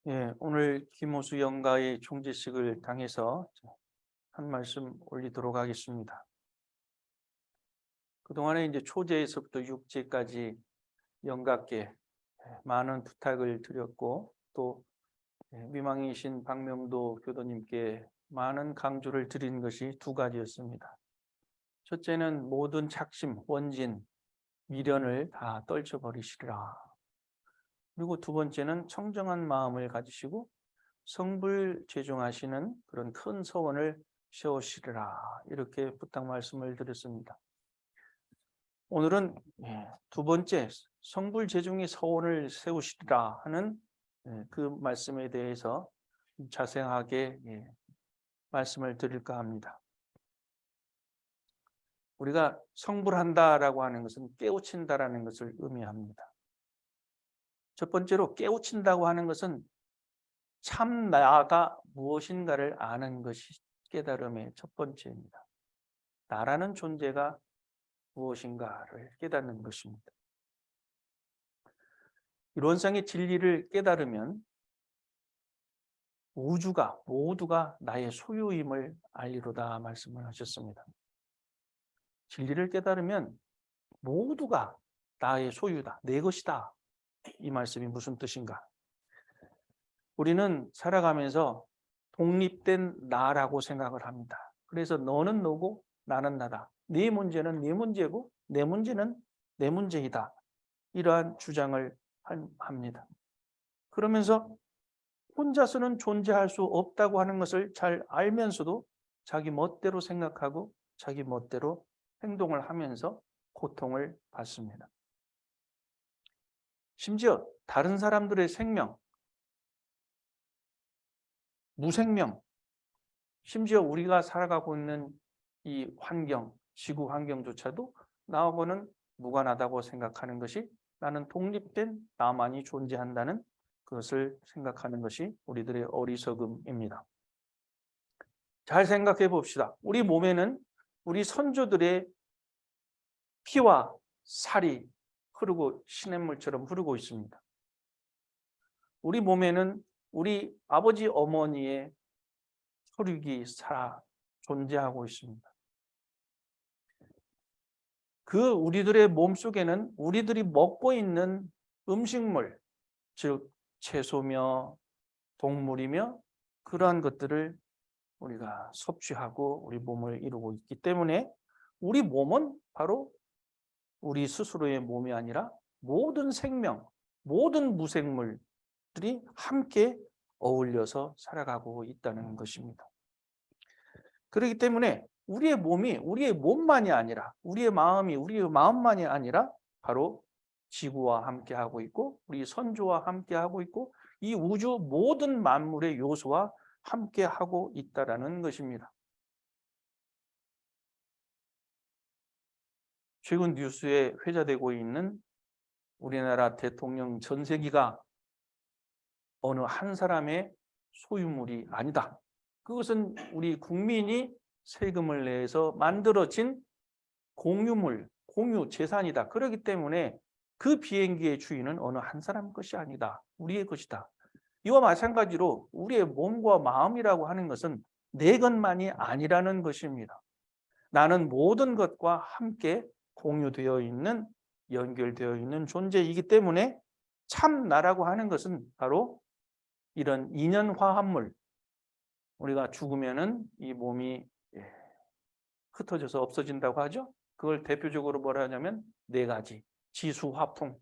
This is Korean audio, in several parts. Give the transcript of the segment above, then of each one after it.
예, 오늘 김호수 영가의 총재식을 당해서 한 말씀 올리도록 하겠습니다. 그동안에 이제 초재에서부터 육재까지 영가께 많은 부탁을 드렸고 또 미망이신 박명도 교도님께 많은 강조를 드린 것이 두 가지였습니다. 첫째는 모든 착심, 원진, 미련을 다 떨쳐버리시리라. 그리고 두 번째는 청정한 마음을 가지시고 성불재중하시는 그런 큰 서원을 세우시리라, 이렇게 부탁 말씀을 드렸습니다. 오늘은 두 번째, 성불재중의 서원을 세우시리라 하는 그 말씀에 대해서 자세하게 말씀을 드릴까 합니다. 우리가 성불한다라고 하는 것은 깨우친다라는 것을 의미합니다. 첫 번째로 깨우친다고 하는 것은 참 나가 무엇인가를 아는 것이 깨달음의 첫 번째입니다. 나라는 존재가 무엇인가를 깨닫는 것입니다. 이론상의 진리를 깨달으면 우주가 모두가 나의 소유임을 알리로다 말씀을 하셨습니다. 진리를 깨달으면 모두가 나의 소유다, 내 것이다. 이 말씀이 무슨 뜻인가? 우리는 살아가면서 독립된 나라고 생각을 합니다. 그래서 너는 너고 나는 나다. 네 문제는 네 문제고 내 문제는 내 문제이다. 이러한 주장을 합니다. 그러면서 혼자서는 존재할 수 없다고 하는 것을 잘 알면서도 자기 멋대로 생각하고 자기 멋대로 행동을 하면서 고통을 받습니다. 심지어 다른 사람들의 생명, 무생명, 심지어 우리가 살아가고 있는 이 환경, 지구 환경조차도 나하고는 무관하다고 생각하는 것이, 나는 독립된 나만이 존재한다는 그것을 생각하는 것이 우리들의 어리석음입니다. 잘 생각해 봅시다. 우리 몸에는 우리 선조들의 피와 살이 흐르고 시냇물처럼 흐르고 있습니다. 우리 몸에는 우리 아버지 어머니의 혈육이 살아 존재하고 있습니다. 그 우리들의 몸속에는 우리들이 먹고 있는 음식물, 즉 채소며 동물이며 그러한 것들을 우리가 섭취하고 우리 몸을 이루고 있기 때문에 우리 몸은 바로 우리 스스로의 몸이 아니라 모든 생명, 모든 무생물들이 함께 어울려서 살아가고 있다는 것입니다. 그렇기 때문에 우리의 몸이 우리의 몸만이 아니라 우리의 마음만이 아니라 바로 지구와 함께하고 있고 우리 선조와 함께하고 있고 이 우주 모든 만물의 요소와 함께하고 있다는 것입니다. 최근 뉴스에 회자되고 있는 우리나라 대통령 전세기가 어느 한 사람의 소유물이 아니다. 그것은 우리 국민이 세금을 내서 만들어진 공유물, 공유 재산이다. 그렇기 때문에 그 비행기의 주인은 어느 한 사람 것이 아니다. 우리의 것이다. 이와 마찬가지로 우리의 몸과 마음이라고 하는 것은 내 것만이 아니라는 것입니다. 나는 모든 것과 함께 공유되어 있는, 연결되어 있는 존재이기 때문에 참 나라고 하는 것은 바로 이런 인연화합물, 우리가 죽으면은 이 몸이 흩어져서 없어진다고 하죠. 그걸 대표적으로 뭐라 하냐면 네 가지, 지수화풍,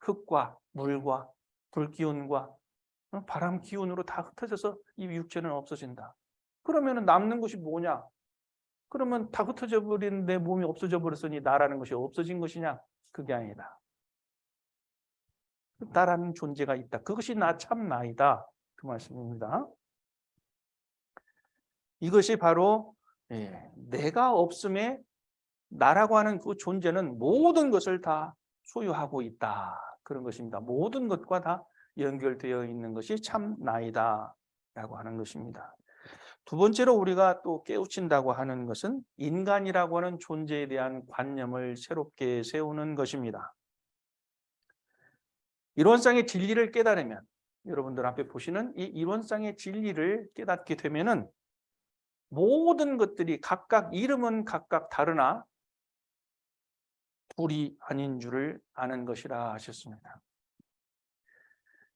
흙과 물과 불기운과 바람 기운으로 다 흩어져서 이 육체는 없어진다. 그러면 남는 것이 뭐냐? 그러면 다 흩어져 버린 내 몸이 없어져 버렸으니 나라는 것이 없어진 것이냐? 그게 아니다. 나라는 존재가 있다. 그것이 나 참 나이다. 그 말씀입니다. 이것이 바로 내가 없음에 나라고 하는 그 존재는 모든 것을 다 소유하고 있다. 그런 것입니다. 모든 것과 다 연결되어 있는 것이 참 나이다 라고 하는 것입니다. 두 번째로 우리가 또 깨우친다고 하는 것은 인간이라고 하는 존재에 대한 관념을 새롭게 세우는 것입니다. 이론상의 진리를 깨달으면 여러분들 앞에 보시는 이 이원상의 진리를 깨닫게 되면은 모든 것들이 각각 이름은 각각 다르나 둘이 아닌 줄을 아는 것이라 하셨습니다.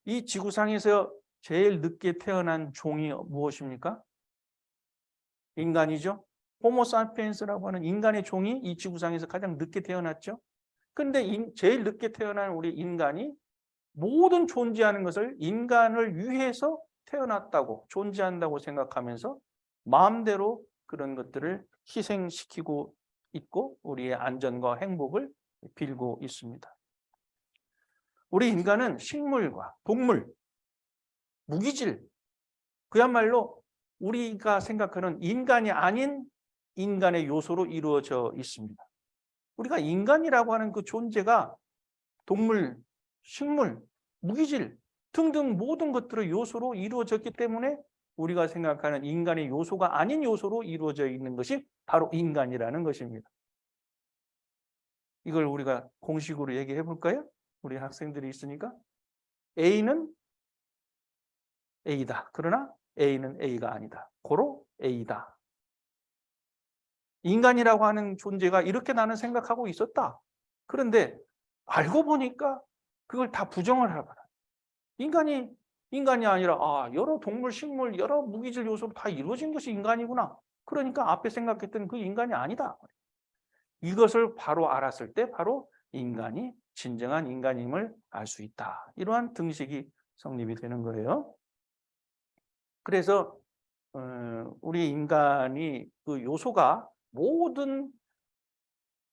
이 지구상에서 제일 늦게 태어난 종이 무엇입니까? 인간이죠. 호모사피엔스라고 하는 인간의 종이 이 지구상에서 가장 늦게 태어났죠. 근데 제일 늦게 태어난 우리 인간이 모든 존재하는 것을 인간을 위해서 태어났다고 존재한다고 생각하면서 마음대로 그런 것들을 희생시키고 있고 우리의 안전과 행복을 빌고 있습니다. 우리 인간은 식물과 동물, 무기질, 그야말로 우리가 생각하는 인간이 아닌 인간의 요소로 이루어져 있습니다. 우리가 인간이라고 하는 그 존재가 동물, 식물, 무기질 등등 모든 것들의 요소로 이루어졌기 때문에 우리가 생각하는 인간의 요소가 아닌 요소로 이루어져 있는 것이 바로 인간이라는 것입니다. 이걸 우리가 공식으로 얘기해 볼까요? 우리 학생들이 있으니까 A는 A다. 그러나 A는 A가 아니다. 고로 A다. 인간이라고 하는 존재가 이렇게 나는 생각하고 있었다. 그런데 알고 보니까 그걸 다 부정을 하거나 인간이 아니라 여러 동물, 식물, 여러 무기질 요소로 다 이루어진 것이 인간이구나. 그러니까 앞에 생각했던 그 인간이 아니다. 이것을 바로 알았을 때 바로 인간이 진정한 인간임을 알 수 있다. 이러한 등식이 성립이 되는 거예요. 그래서 우리 인간이 그 요소가 모든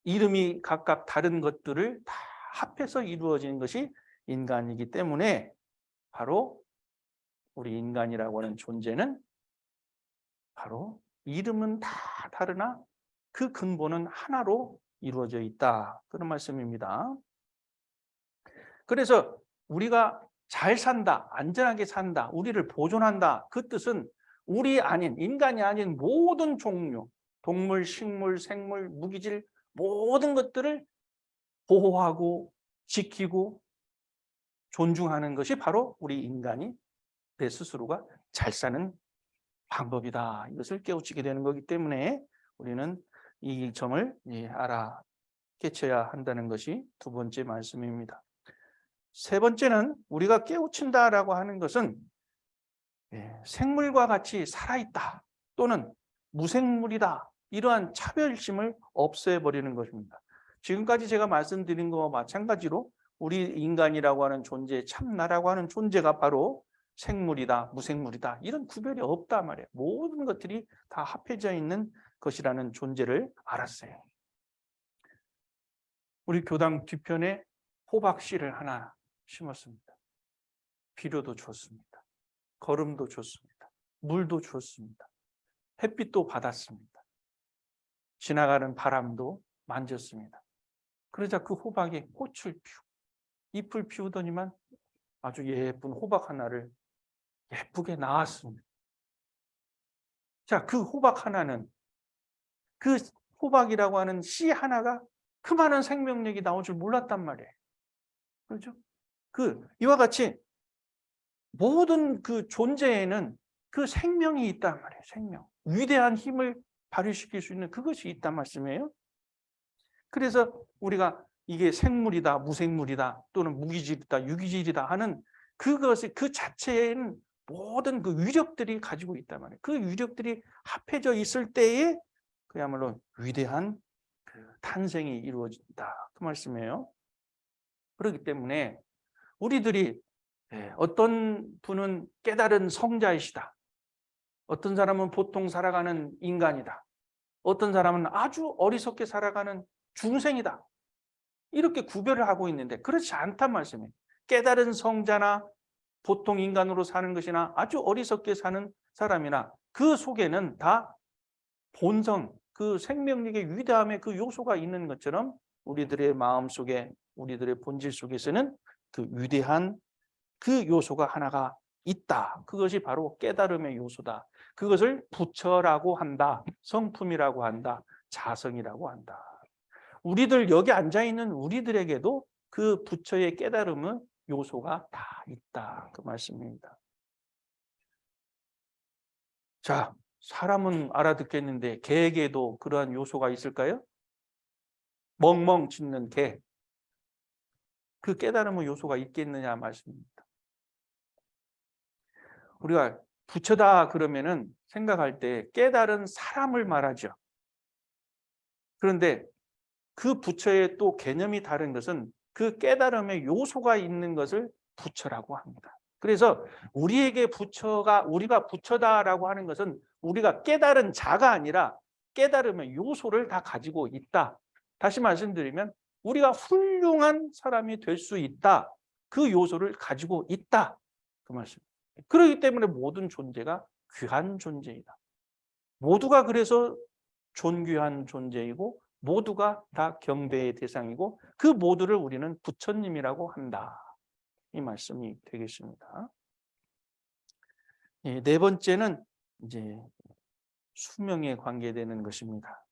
이름이 각각 다른 것들을 다 합해서 이루어진 것이 인간이기 때문에 바로 우리 인간이라고 하는 존재는 바로 이름은 다 다르나 그 근본은 하나로 이루어져 있다. 그런 말씀입니다. 그래서 우리가 잘 산다, 안전하게 산다, 우리를 보존한다. 그 뜻은 우리 아닌, 인간이 아닌 모든 종류, 동물, 식물, 생물, 무기질 모든 것들을 보호하고 지키고 존중하는 것이 바로 우리 인간이 내 스스로가 잘 사는 방법이다. 이것을 깨우치게 되는 거기 때문에 우리는 이 점을 깨쳐야 한다는 것이 두 번째 말씀입니다. 세 번째는 우리가 깨우친다라고 하는 것은 생물과 같이 살아있다 또는 무생물이다 이러한 차별심을 없애버리는 것입니다. 지금까지 제가 말씀드린 것과 마찬가지로 우리 인간이라고 하는 존재, 참나라고 하는 존재가 바로 생물이다, 무생물이다 이런 구별이 없단 말이에요. 모든 것들이 다 합해져 있는 것이라는 존재를 알았어요. 우리 교당 뒤편에 호박씨를 하나 심었습니다. 비료도 줬습니다. 거름도 줬습니다. 물도 줬습니다. 햇빛도 받았습니다. 지나가는 바람도 만졌습니다. 그러자 그 호박이 꽃을 피우고 잎을 피우더니만 아주 예쁜 호박 하나를 예쁘게 낳았습니다. 자, 그 호박 하나는 그 호박이라고 하는 씨 하나가 그 많은 생명력이 나올 줄 몰랐단 말이에요. 그렇죠? 이와 같이 모든 그 존재에는 그 생명이 있단 말이에요. 생명. 위대한 힘을 발휘시킬 수 있는 그것이 있단 말씀이에요. 그래서 우리가 이게 생물이다, 무생물이다, 또는 무기질이다, 유기질이다 하는 그것이 그 자체에는 모든 그 위력들이 가지고 있단 말이에요. 그 위력들이 합해져 있을 때에 그야말로 위대한 그 탄생이 이루어진다. 그 말씀이에요. 그렇기 때문에 우리들이 어떤 분은 깨달은 성자이시다. 어떤 사람은 보통 살아가는 인간이다. 어떤 사람은 아주 어리석게 살아가는 중생이다. 이렇게 구별을 하고 있는데 그렇지 않단 말씀이에요. 깨달은 성자나 보통 인간으로 사는 것이나 아주 어리석게 사는 사람이나 그 속에는 다 본성, 그 생명력의 위대함의 그 요소가 있는 것처럼 우리들의 마음 속에 우리들의 본질 속에서는 그 위대한 그 요소가 하나가 있다. 그것이 바로 깨달음의 요소다. 그것을 부처라고 한다. 성품이라고 한다. 자성이라고 한다. 우리들 여기 앉아있는 우리들에게도 그 부처의 깨달음은 요소가 다 있다. 그 말씀입니다. 자, 사람은 알아듣겠는데 개에게도 그러한 요소가 있을까요? 멍멍 짖는 개. 그 깨달음의 요소가 있겠느냐 말씀입니다. 우리가 부처다 그러면은 생각할 때 깨달은 사람을 말하죠. 그런데 그 부처의 또 개념이 다른 것은 그 깨달음의 요소가 있는 것을 부처라고 합니다. 그래서 우리에게 우리가 부처다라고 하는 것은 우리가 깨달은 자가 아니라 깨달음의 요소를 다 가지고 있다. 다시 말씀드리면 우리가 훌륭한 사람이 될 수 있다. 그 요소를 가지고 있다. 그 말씀입니다. 그렇기 때문에 모든 존재가 귀한 존재이다. 모두가 그래서 존귀한 존재이고 모두가 다 경배의 대상이고 그 모두를 우리는 부처님이라고 한다. 이 말씀이 되겠습니다. 네 번째는 이제 수명에 관계되는 것입니다.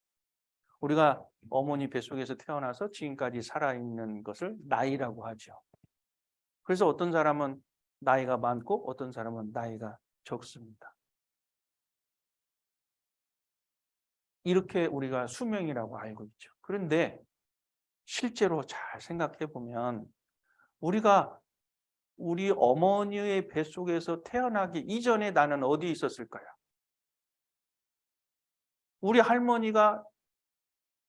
우리가 어머니 뱃속에서 태어나서 지금까지 살아있는 것을 나이라고 하죠. 그래서 어떤 사람은 나이가 많고 어떤 사람은 나이가 적습니다. 이렇게 우리가 수명이라고 알고 있죠. 그런데 실제로 잘 생각해 보면 우리가 우리 어머니의 뱃속에서 태어나기 이전에 나는 어디에 있었을까요? 우리 할머니가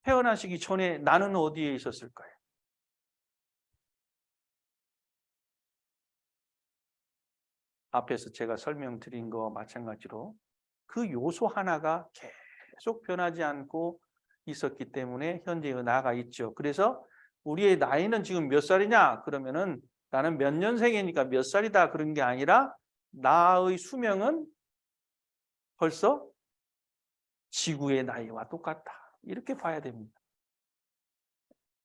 태어나시기 전에 나는 어디에 있었을까요? 앞에서 제가 설명드린 거와 마찬가지로 그 요소 하나가 계속 변하지 않고 있었기 때문에 현재의 나가 있죠. 그래서 우리의 나이는 지금 몇 살이냐? 그러면은 나는 몇 년생이니까 몇 살이다 그런 게 아니라 나의 수명은 벌써 지구의 나이와 똑같다. 이렇게 봐야 됩니다.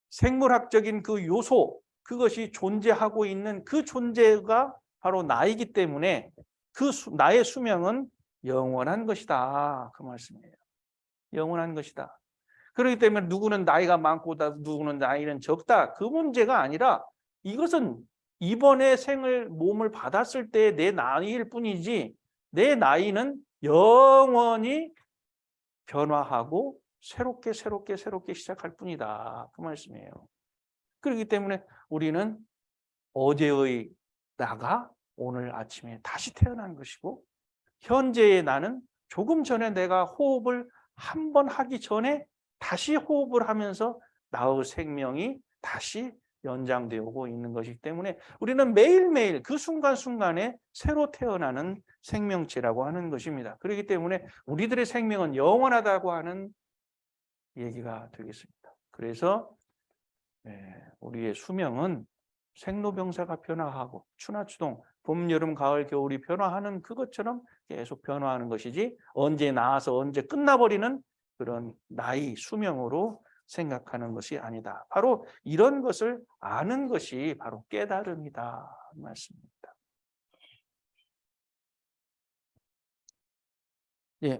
생물학적인 그 요소, 그것이 존재하고 있는 그 존재가 바로 나이기 때문에 그 나의 수명은 영원한 것이다. 그 말씀이에요. 영원한 것이다. 그렇기 때문에 누구는 나이가 많고 누구는 나이는 적다. 그 문제가 아니라 이것은 이번에 몸을 받았을 때 내 나이일 뿐이지 내 나이는 영원히 변화하고 새롭게 시작할 뿐이다. 그 말씀이에요. 그렇기 때문에 우리는 어제의 나가 오늘 아침에 다시 태어난 것이고 현재의 나는 조금 전에 내가 호흡을 한 번 하기 전에 다시 호흡을 하면서 나의 생명이 다시 연장되고 있는 것이기 때문에 우리는 매일매일 그 순간순간에 새로 태어나는 생명체라고 하는 것입니다. 그렇기 때문에 우리들의 생명은 영원하다고 하는 얘기가 되겠습니다. 그래서 우리의 수명은 생로병사가 변화하고 추나추동 봄, 여름, 가을, 겨울이 변화하는 그것처럼 계속 변화하는 것이지 언제 나와서 언제 끝나버리는 그런 나이, 수명으로 생각하는 것이 아니다. 바로 이런 것을 아는 것이 바로 깨달음이다. 말씀입니다.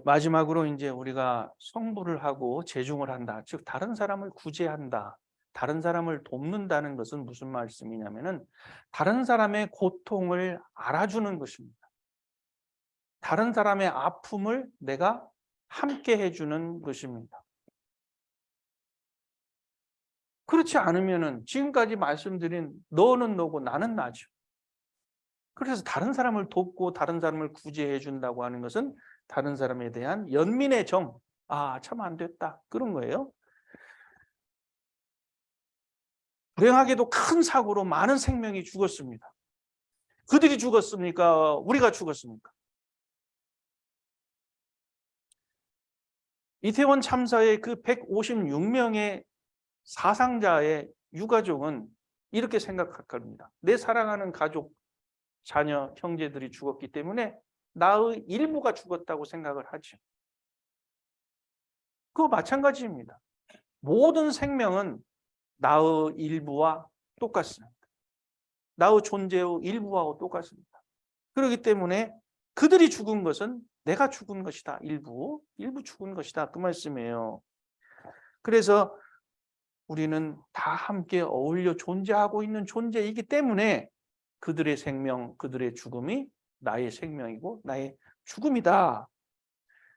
마지막으로 이제 우리가 성불을 하고 재중을 한다. 즉 다른 사람을 구제한다. 다른 사람을 돕는다는 것은 무슨 말씀이냐면은 다른 사람의 고통을 알아주는 것입니다. 다른 사람의 아픔을 내가 함께 해주는 것입니다. 그렇지 않으면은 지금까지 말씀드린 너는 너고 나는 나죠. 그래서 다른 사람을 돕고 다른 사람을 구제해 준다고 하는 것은 다른 사람에 대한 연민의 정, 참 안 됐다. 그런 거예요. 불행하게도 큰 사고로 많은 생명이 죽었습니다. 그들이 죽었습니까? 우리가 죽었습니까? 이태원 참사의 그 156명의 사상자의 유가족은 이렇게 생각할 겁니다. 내 사랑하는 가족, 자녀, 형제들이 죽었기 때문에 나의 일부가 죽었다고 생각을 하죠. 그거 마찬가지입니다. 모든 생명은 나의 일부와 똑같습니다. 나의 존재의 일부하고 똑같습니다. 그렇기 때문에 그들이 죽은 것은 내가 죽은 것이다. 일부 죽은 것이다. 그 말씀이에요. 그래서 우리는 다 함께 어울려 존재하고 있는 존재이기 때문에 그들의 생명, 그들의 죽음이 나의 생명이고 나의 죽음이다.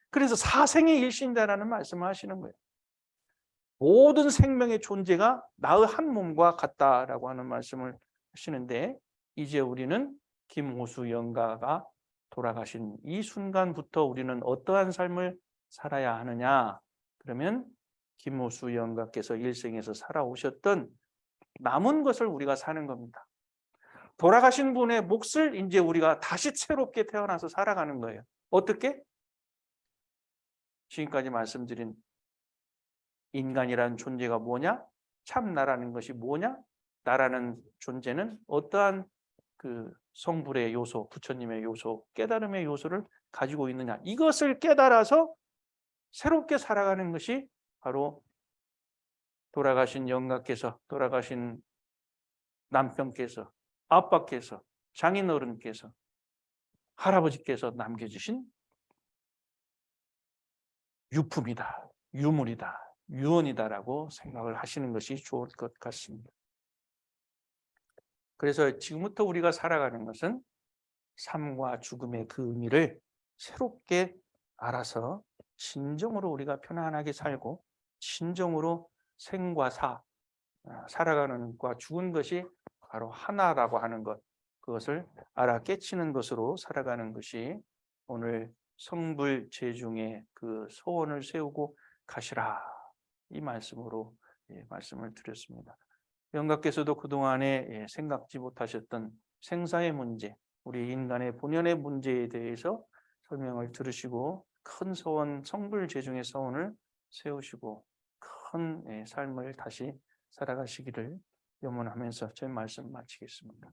그래서 사생의 일신이다라는 말씀을 하시는 거예요. 모든 생명의 존재가 나의 한 몸과 같다라고 하는 말씀을 하시는데, 이제 우리는 김호수 영가가 돌아가신 이 순간부터 우리는 어떠한 삶을 살아야 하느냐? 그러면 김호수 영가께서 일생에서 살아오셨던 남은 것을 우리가 사는 겁니다. 돌아가신 분의 몫을 이제 우리가 다시 새롭게 태어나서 살아가는 거예요. 어떻게? 지금까지 말씀드린 인간이라는 존재가 뭐냐? 참 나라는 것이 뭐냐? 나라는 존재는 어떠한 그 성불의 요소, 부처님의 요소, 깨달음의 요소를 가지고 있느냐? 이것을 깨달아서 새롭게 살아가는 것이 바로 돌아가신 영가께서, 돌아가신 남편께서, 아빠께서, 장인어른께서, 할아버지께서 남겨주신 유품이다, 유물이다, 유언이다라고 생각을 하시는 것이 좋을 것 같습니다. 그래서 지금부터 우리가 살아가는 것은 삶과 죽음의 그 의미를 새롭게 알아서 진정으로 우리가 편안하게 살고, 진정으로 생과 살아가는 것과 죽은 것이 바로 하나라고 하는 것, 그것을 알아 깨치는 것으로 살아가는 것이 오늘 성불제중의 그 소원을 세우고 가시라, 이 말씀으로 말씀을 드렸습니다. 영가께서도 그동안에 생각지 못하셨던 생사의 문제, 우리 인간의 본연의 문제에 대해서 설명을 들으시고 큰 소원, 성불제중의 소원을 세우시고 큰 삶을 다시 살아가시기를 염원하면서 제 말씀 마치겠습니다.